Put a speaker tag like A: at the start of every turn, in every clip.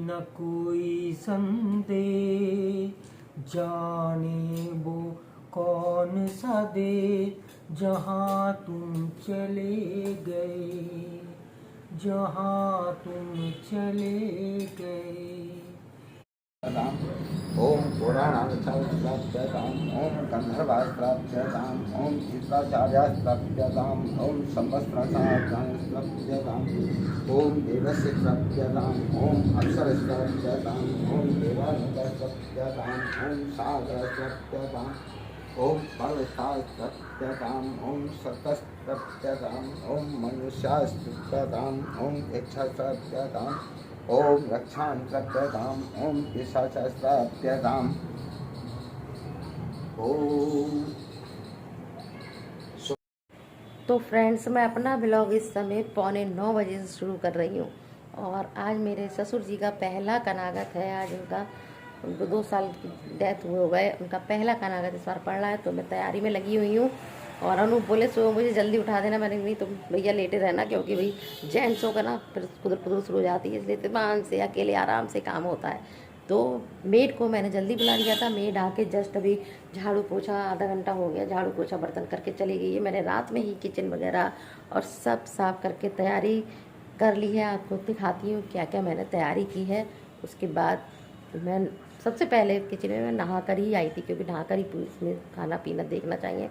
A: न कोई संदेह, जाने वो कौन सा दे, जहाँ तुम चले गए, जहाँ तुम चले गए।
B: ओम पुराणार्थाप्यताम, ओम गंधर्वास्त्राप्यताम, ओम इंद्राचार्यास्त्राप्यताम, ओम संवत्सराप्यताम, ओम देवस्य प्राप्यताम, ओम अप्सरस्त्राप्यताम, ओम देवानुप्यताम, ओम सागरस्त्राप्यताम, ओम पर्वतास्त्राप्यताम, ओम सतस्त्राप्यताम, ओम मनुष्यास्त्राप्यताम, ओम यक्षास्त्राप्यताम, ओम रक्षांत्रप्यताम, ओम पिशाचास्त्राप्यताम, ओम।
C: तो फ्रेंड्स, मैं अपना ब्लॉग इस समय 8:45 से शुरू कर रही हूँ। और आज मेरे ससुर जी का पहला कनागत है। आज उनको 2 साल की डेथ हो गए। उनका पहला कनागत इस बार पड़ रहा है, तो मैं तैयारी में लगी हुई हूँ। और अनूप बोले सो मुझे जल्दी उठा देना। मैंने नहीं, तुम भैया लेटे रहना, क्योंकि भाई जेंट्सों का ना फिर खुदर खुदर शुरू हो जाती है, इसलिए दिमाग से अकेले आराम से काम होता है। तो मेड को मैंने जल्दी बुला लिया था। मेड आके जस्ट अभी झाड़ू पोछा, आधा घंटा हो गया, झाड़ू पोछा बर्तन करके चली गई है। मैंने रात में ही किचन वगैरह और सब साफ करके तैयारी कर ली है। आपको दिखाती हूँ क्या क्या मैंने तैयारी की है। उसके बाद मैं सबसे पहले किचन में मैं नहा कर ही आई थी, क्योंकि नहा कर ही इसमें खाना पीना देखना चाहिए।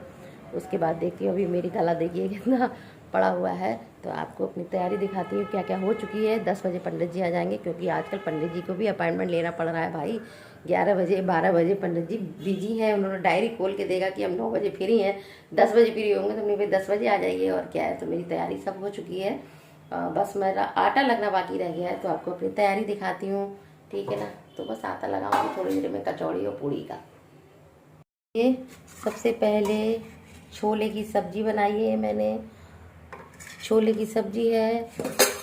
C: उसके बाद देखती हूँ, अभी मेरी गला देखिए कितना पड़ा हुआ है। तो आपको अपनी तैयारी दिखाती हूँ क्या क्या हो चुकी है। 10 बजे पंडित जी आ जाएंगे, क्योंकि आजकल पंडित जी को भी अपॉइंटमेंट लेना पड़ रहा है भाई। 11 बजे 12 बजे पंडित जी बिजी हैं। उन्होंने डायरी खोल के देगा कि हम 9 बजे फ्री हैं, 10 बजे फ्री होंगे, तो नहीं भाई 10 बजे आ जाइए। और क्या है, तो मेरी तैयारी सब हो चुकी है। बस मेरा आटा लगना बाकी रह गया है, तो आपको अपनी तैयारी दिखाती हूँ, ठीक है ना। तो बस आटा लगाऊंगी थोड़ी देर में कचौड़ी और पूड़ी का। ये सबसे पहले छोले की सब्जी बनाई है मैंने। छोले की सब्जी है,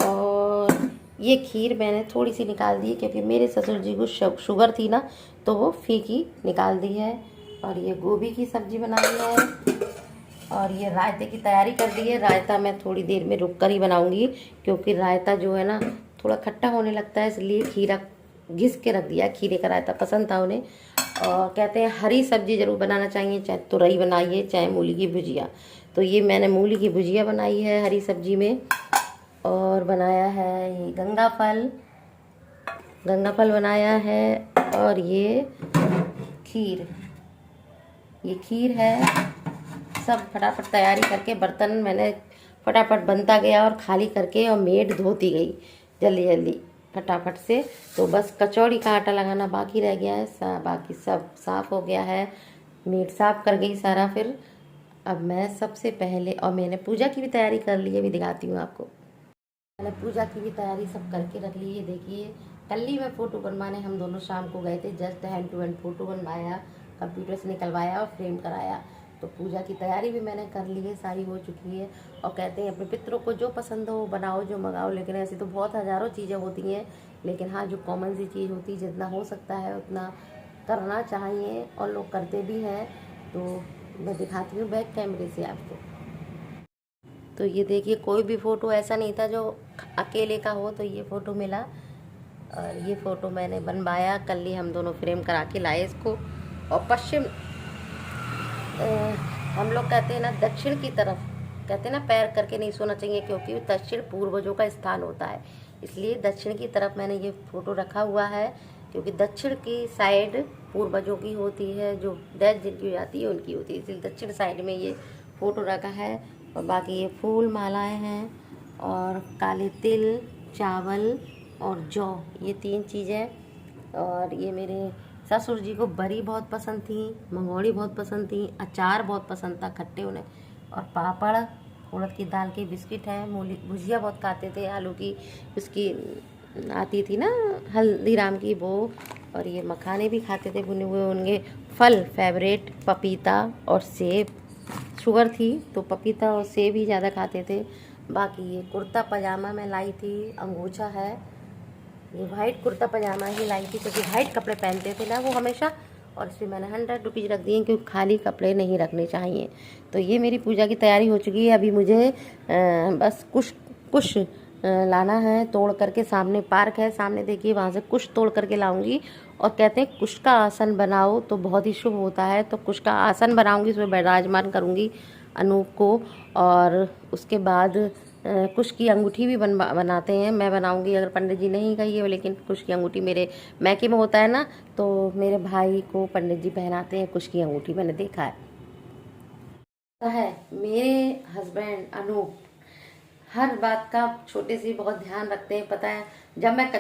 C: और ये खीर मैंने थोड़ी सी निकाल दी है, क्योंकि मेरे ससुर जी को शुगर थी ना, तो वो फीकी निकाल दी है। और ये गोभी की सब्जी बनाई है, और ये रायते की तैयारी कर दी है। रायता मैं थोड़ी देर में रुक कर ही बनाऊंगी, क्योंकि रायता जो है ना थोड़ा खट्टा होने लगता है, इसलिए खीरा घिस के रख दिया। खीरे का रायता पसंद था उन्हें। और कहते हैं हरी सब्जी ज़रूर बनाना चाहिए, चाहे तुरई बनाइए चाहे मूली की भुजिया। तो ये मैंने मूली की भुजिया बनाई है हरी सब्जी में। और बनाया है ये गंगा फल बनाया है। और ये खीर है। सब फटाफट तैयारी करके बर्तन मैंने फटाफट बनता गया और खाली करके, और मेड धोती गई जल्दी जल्दी फटाफट से। तो बस कचौड़ी का आटा लगाना बाकी रह गया है, बाकी सब साफ़ हो गया है। मेड साफ कर गई सारा। फिर अब मैं सबसे पहले, और मैंने पूजा की भी तैयारी कर ली है, भी दिखाती हूँ आपको। मैंने पूजा की भी तैयारी सब करके रख ली है। देखिए, कल ही मैं फ़ोटो बनवाने हम दोनों शाम को गए थे। Just hand to hand photo बनवाया, कंप्यूटर से निकलवाया और फ्रेम कराया। तो पूजा की तैयारी भी मैंने कर ली है, सारी हो चुकी है। और कहते हैं अपने पितरों को जो पसंद हो वो बनाओ, जो मंगाओ। लेकिन ऐसी तो बहुत हज़ारों चीज़ें होती हैं, लेकिन हाँ, जो कॉमन सी चीज़ होती है, जितना हो सकता है उतना करना चाहिए, और लोग करते भी हैं। तो मैं दिखाती हूँ बैक कैमरे से आपको। तो ये देखिए, कोई भी फ़ोटो ऐसा नहीं था जो अकेले का हो, तो ये फ़ोटो मिला। और ये फ़ोटो मैंने बनवाया, कल ही हम दोनों फ्रेम करा के लाए इसको। और पश्चिम, हम लोग कहते हैं ना दक्षिण की तरफ, कहते हैं ना पैर करके नहीं सोना चाहिए, क्योंकि दक्षिण पूर्वजों का स्थान होता है। इसलिए दक्षिण की तरफ मैंने ये फ़ोटो रखा हुआ है, क्योंकि दक्षिण की साइड पूर्वजों की होती है, जो डेथ जिनकी हो जाती है उनकी होती है। इसलिए दक्षिण साइड में ये फ़ोटो रखा है। और बाकी ये फूल मालाएं हैं, और काले तिल, चावल और जौ, ये 3 चीज़ें। और ये मेरे ससुर जी को बरी बहुत पसंद थी, मंगोड़ी बहुत पसंद थी, अचार बहुत पसंद था खट्टे उन्हें, और पापड़, उड़द की दाल के बिस्किट है, मूली भुजिया बहुत खाते थे, आलू की उसकी आती थी ना हल्दीराम की वो। और ये मखाने भी खाते थे भुने हुए। उनके फल फेवरेट पपीता और सेब। शुगर थी तो पपीता और सेब ही ज़्यादा खाते थे। बाकी ये कुर्ता पजामा मैं लाई थी, अंगोछा है। ये वाइट कुर्ता पजामा ही लाई थी, क्योंकि वाइट कपड़े पहनते थे ना वो हमेशा। और इसमें मैंने 100 रुपीज़ रख दिए, क्योंकि खाली कपड़े नहीं रखने चाहिए। तो ये मेरी पूजा की तैयारी हो चुकी है। अभी मुझे बस कुछ लाना है तोड़ करके। सामने पार्क है, सामने देखिए, वहाँ से कुश तोड़ करके लाऊंगी। और कहते हैं कुश का आसन बनाओ तो बहुत ही शुभ होता है, तो कुश का आसन बनाऊंगी, उसमें विराजमान करूंगी अनूप को। और उसके बाद कुश की अंगूठी भी बनाते हैं, मैं बनाऊंगी, अगर पंडित जी नहीं कहिए। लेकिन कुश की अंगूठी मेरे मैके में होता है ना, तो मेरे भाई को पंडित जी पहनाते हैं कुश की अंगूठी, मैंने देखा है। मेरे हस्बैंड अनूप हर बात का छोटे से बहुत ध्यान रखते हैं, पता है। जब मैं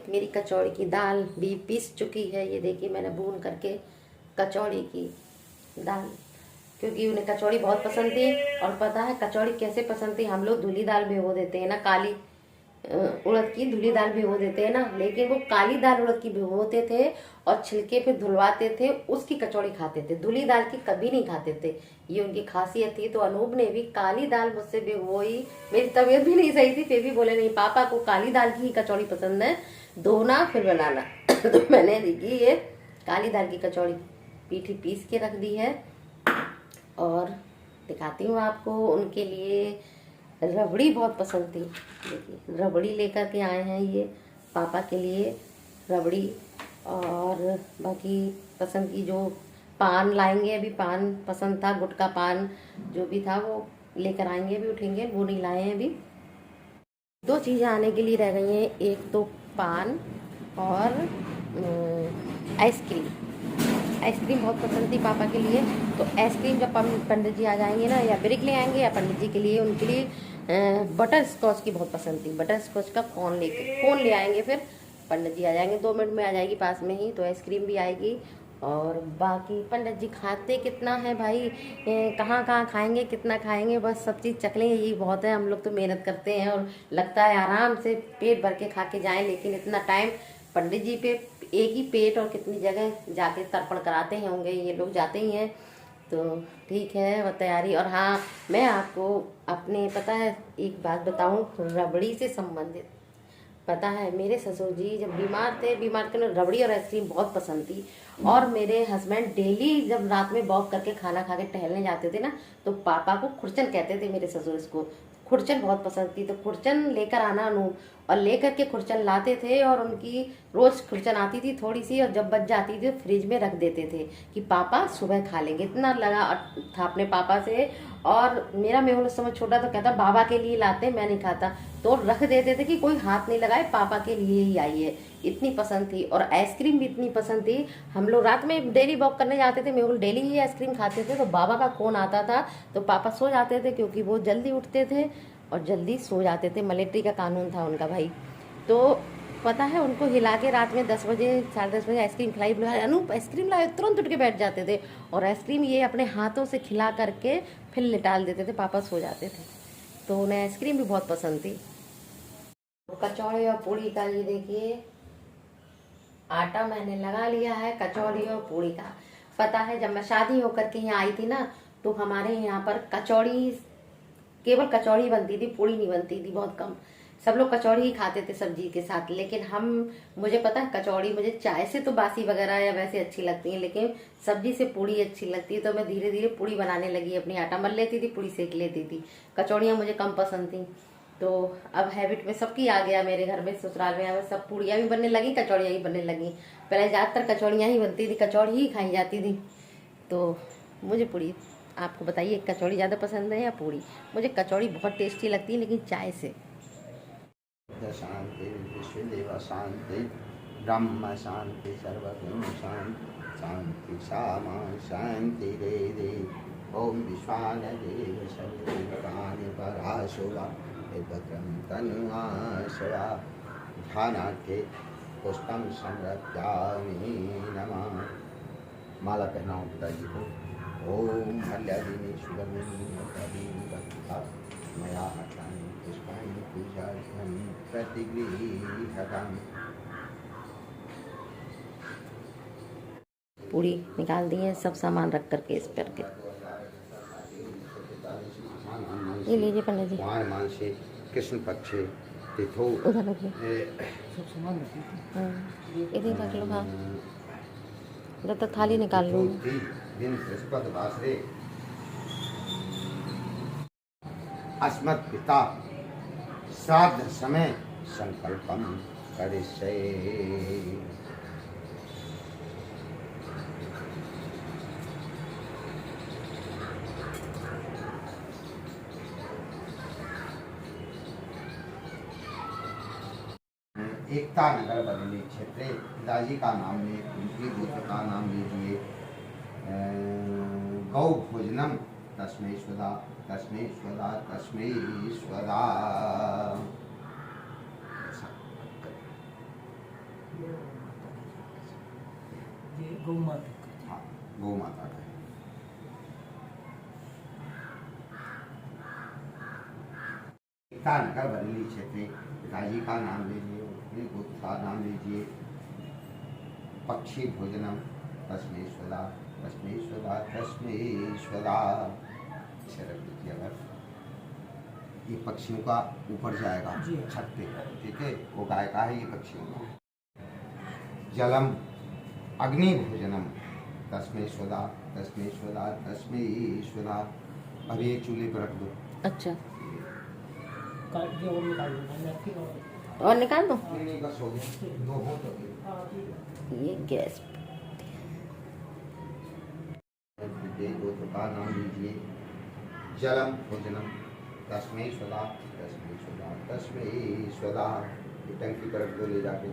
C: मेरी कचौड़ी की दाल भी पीस चुकी है, ये देखिए मैंने भून करके कचौड़ी की दाल, क्योंकि उन्हें कचौड़ी बहुत पसंद थी। और पता है कचौड़ी कैसे पसंद थी, हम लोग धुली दाल भिगो देते हैं ना, काली उड़द की धुली दाल भिगो देते हैं ना, लेकिन वो काली दाल उड़द की भिगोते थे और छिलके पे धुलवाते थे, उसकी कचौड़ी खाते थे, धुली दाल की कभी नहीं खाते थे। ये उनकी खासियत थी। तो अनूप ने भी काली दाल मुझसे भिगोई, मेरी तबीयत भी नहीं सही थी, फिर भी बोले नहीं पापा को काली दाल की ही कचौड़ी पसंद है, धोना फिर बनाना। तो मैंने देखी ये काली दाल की कचौड़ी पीठी पीस के रख दी है। और दिखाती हूँ आपको, उनके लिए रबड़ी बहुत पसंद थी, देखिए रबड़ी लेकर के आए हैं ये पापा के लिए रबड़ी। और बाकी पसंद की जो पान लाएंगे, अभी पान पसंद था, गुटखा पान जो भी था वो लेकर आएंगे, अभी उठेंगे, वो नहीं लाए हैं अभी। 2 चीज़ें आने के लिए रह गई हैं, एक तो पान और आइसक्रीम। आइसक्रीम बहुत पसंद थी पापा के लिए, तो आइसक्रीम जब पंडित जी आ जाएंगे ना, या ब्रिक ले आएंगे या पंडित जी के लिए, उनके लिए बटर स्कॉच की बहुत पसंद थी, बटर स्कॉच का कोन ले आएंगे, फिर पंडित जी आ जाएंगे, 2 मिनट में आ जाएगी पास में ही, तो आइसक्रीम भी आएगी। और बाकी पंडित जी खाते कितना है भाई, कहाँ कहाँ खाएंगे, कितना खाएंगे, बस सब चीज़ चख लेंगे, यही बहुत है। हम लोग तो मेहनत करते हैं और लगता है आराम से पेट भर के खा के जाएं, लेकिन इतना टाइम पंडित जी पे एक ही पेट और कितनी जगह जाके तर्पण कराते हैं होंगे, ये लोग जाते ही हैं। तो ठीक है वो तैयारी। और हाँ, मैं आपको अपने पता है एक बात बताऊं रबड़ी से संबंधित। पता है मेरे ससुर जी जब बीमार थे रबड़ी और आइसक्रीम बहुत पसंद थी। और मेरे हस्बैंड डेली जब रात में वॉक करके खाना खा के टहलने जाते थे ना, तो पापा को खुरचन कहते थे मेरे ससुर, इसको खुरचन बहुत पसंद थी। तो खुरचन लेकर आना अनूप, और लेकर के खुरचन लाते थे, और उनकी रोज खुरचन आती थी थोड़ी सी, और जब बच जाती थी तो फ्रिज में रख देते थे कि पापा सुबह खा लेंगे। इतना लगा था अपने पापा से। और मेरा मेहुल उस समय छोटा, तो कहता बाबा के लिए लाते, मैं नहीं खाता, तो रख देते थे कि कोई हाथ नहीं लगाए, पापा के लिए ही आई है, इतनी पसंद थी। और आइसक्रीम भी इतनी पसंद थी। हम लोग रात में डेली वॉक करने जाते थे, मेहुल डेली ही आइसक्रीम खाते थे, तो बाबा का फोन आता था तो पापा सो जाते थे, क्योंकि वो जल्दी उठते थे और जल्दी सो जाते थे, मिलिट्री का कानून था उनका भाई। तो पता है उनको हिला के रात में 10 बजे 10:30 बजे आइसक्रीम खिलाई, बोला अनूप आइसक्रीम लाए, तुरंत उठ के बैठ जाते थे, और आइसक्रीम ये अपने हाथों से खिला करके फिर लिटाल देते थे, पापा सो जाते थे। तो उन्हें आइसक्रीम भी बहुत पसंद थी। कचौड़ी और पूड़ी का ये देखिए आटा मैंने लगा लिया है, कचौड़ी और पूड़ी का। पता है जब मैं शादी होकर के यहाँ आई थी ना, तो हमारे यहाँ पर कचौड़ी, केवल कचौड़ी बनती थी, पूड़ी नहीं बनती थी, बहुत कम। सब लोग कचौड़ी ही खाते थे सब्जी के साथ, लेकिन मुझे पता है कचौड़ी मुझे चाय से तो बासी वगैरह या वैसे अच्छी लगती है, लेकिन सब्जी से पूड़ी अच्छी लगती है। तो मैं धीरे धीरे पूड़ी बनाने लगी, अपनी आटा मल लेती थी, पूड़ी सेक लेती थी। कचौड़ियाँ मुझे कम पसंद थी, तो अब हैबिट में सबकी आ गया मेरे घर में, ससुराल में सब पूड़ियाँ भी बनने लगी, कचौड़ियाँ भी बनने लगी। पहले ज़्यादातर कचौड़ियाँ ही बनती थी, कचौड़ी ही खाई जाती थी। तो मुझे पूड़ी, आपको बताइए कचौड़ी ज़्यादा पसंद है या पूड़ी? मुझे कचौड़ी बहुत टेस्टी लगती है, लेकिन चाय से।
B: शांति विश्वदेव शांति ब्रह्म शांति सर्वगुण शांति शांति सामा शांति रे ओम विश्वान देव सर्वकानि पराशुवा भद्रं तन्वाशवा ध्यानार्थे पुष्पं समर्पयामि नमः। माला पहनाओ पिताजी को। ओम मल्यादिनी सुगंधिनी मया हटानि पुष्पाणि पूजार्थं प्रतिगृह्यताम्।
C: पूड़ी निकाल दिए, सब सामान रख करके इस पर के ये लीजिए पंडित जी।
B: मानसे कृष्ण पक्षे तिथो
C: उधर रखिए, इधर रख लो। हाँ जब तक थाली निकाल लो।
B: दिन बृहस्पतिवासरे अस्मत् पिता श्राद्ध समय संकल्पम करिष्ये। एकता नगर बरेली क्षेत्र, पिताजी का नाम ले, उनकी गोत्र का नाम लीजिए। गौ भोजनम तस्मै स्वदा, तस्मै स्वदा, तस्मै स्वदा।
A: ये गौ माता का।
B: हाँ, गौ माता का है। एकता नगर बरेली क्षेत्र, पिताजी का नाम लीजिए, उनके गोत्र का नाम लीजिए। पक्षी भोजनम तस्मै स्वदा, तस्मै स्वदा, तस्मै स्वदा। इसे रख दीजिए। अगर ये पक्षियों का ऊपर जाएगा
A: जी।
B: छत पे, ठीक है, वो गाय का है, ये पक्षियों का। जलम अग्नि भोजनम तस्मै स्वदा, तस्मै स्वदा, तस्मै स्वदा। अब ये चूल्हे पर रख दो।
C: अच्छा,
A: काट के और निकाल दूंगा नैपकिन
C: और निकाल दो।
B: नहीं, बस हो गया, दो हो तो गए।
A: हाँ ठीक है।
C: ये गैस
B: गोत्र का नाम लीजिए। जलम भोजनम तस्मै स्वदा, तस्मै स्वदा, तस्मै स्वदा। ये टंकी पर रख दो ले जाके।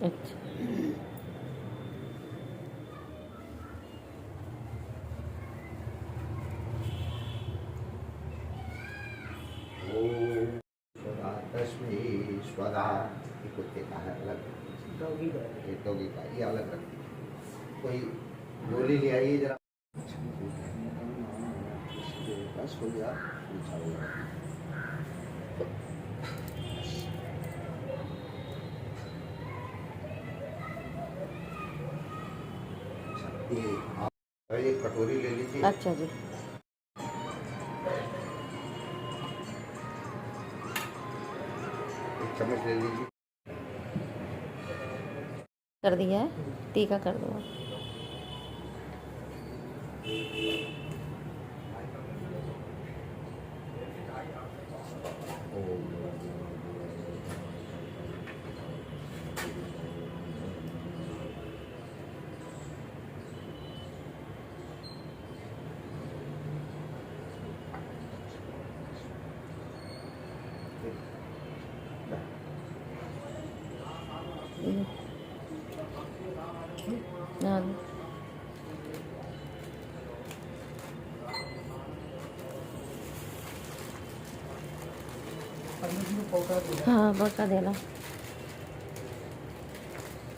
C: अच्छा।
B: ओम स्वदा, तस्मै स्वदा। ये कुत्ते का है अलग,
A: डॉगी का।
B: ये डॉगी का, ये अलग रख दीजिए। कोई गोली ले आइए जरा। बस हो गया, पूछा हो गया। ये एक कटोरी ले लीजिए।
C: अच्छा जी,
B: एक चम्मच ले लीजिए।
C: कर दिया है, टीका कर दो। हाँ,
A: पंडित जी को पहुंचा दो।
C: हाँ पहुँचा देना।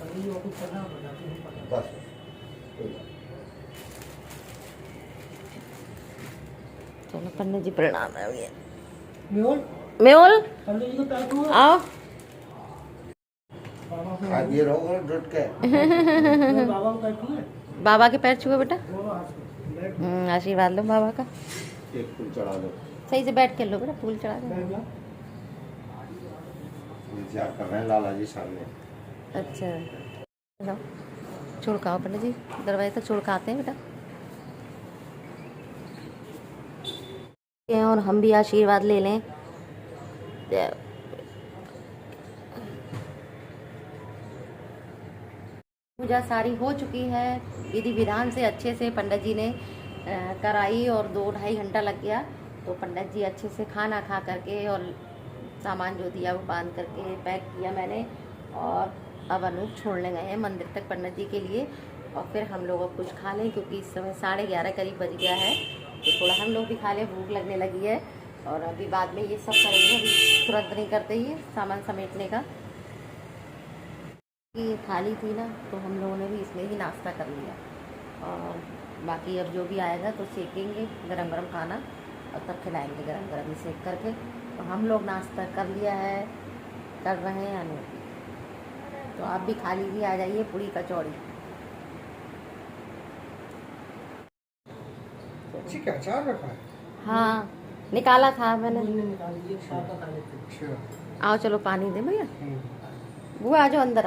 A: पंडित जी को कुछ करना पड़ता है।
B: बस कोई बात
C: चलो पंडित जी प्रणाम है भैया।
A: मेहुल
C: मेहुल
A: पंडित जी को पैर छुओ।
C: आओ।
A: बाबा को
B: नहीं। आज ये रहो डट के।
A: बाबा को पैर छुए।
C: बाबा के पैर छुए बेटा।
A: दोनों हाथ से बैठ
C: आशीर्वाद लो बाबा का।
B: एक फूल चढ़ा दो।
C: सही से बैठ के लो बेटा, फूल चढ़ा दो।
A: बैठ जा।
B: इंतजार कर रहे हैं लाला जी सामने।
C: अच्छा लो छुड़काओ पंडित जी, दरवाजे तक छुड़काते हैं बेटा। और हम भी आशीर्वाद ले लें। पूजा सारी हो चुकी है, विधि विधान से अच्छे से पंडित जी ने कराई और 2-2.5 घंटा लग गया। तो पंडित जी अच्छे से खाना खा करके और सामान जो दिया वो बांध करके पैक किया मैंने, और अब अनूप छोड़ने गए हैं मंदिर तक पंडित जी के लिए। और फिर हम लोग अब कुछ खा लें क्योंकि इस समय 11:30 करीब बज गया है, तो थोड़ा हम लोग भी खा लें, भूख लगने लगी है। और अभी बाद में ये सब करेंगे, अभी तुरंत नहीं करते ही सामान समेटने का। ये खाली थी ना तो हम लोगों ने भी इसमें ही नाश्ता कर लिया, और बाकी अब जो भी आएगा तो सेकेंगे गरम गरम खाना और तब खिलाएंगे गरम गरम ही सेक करके। तो हम लोग नाश्ता कर लिया है, कर रहे हैं अनूप। तो आप भी खा लीजिए, आ जाइए पूरी कचौड़ी।
A: अच्छी क्या अचार रखा है?
C: हाँ निकाला था मैंने।
A: निकाल लीजिए, सादा खा लेते हैं।
C: आओ चलो पानी दे भैया। बुआ आ जाओ अंदर आ।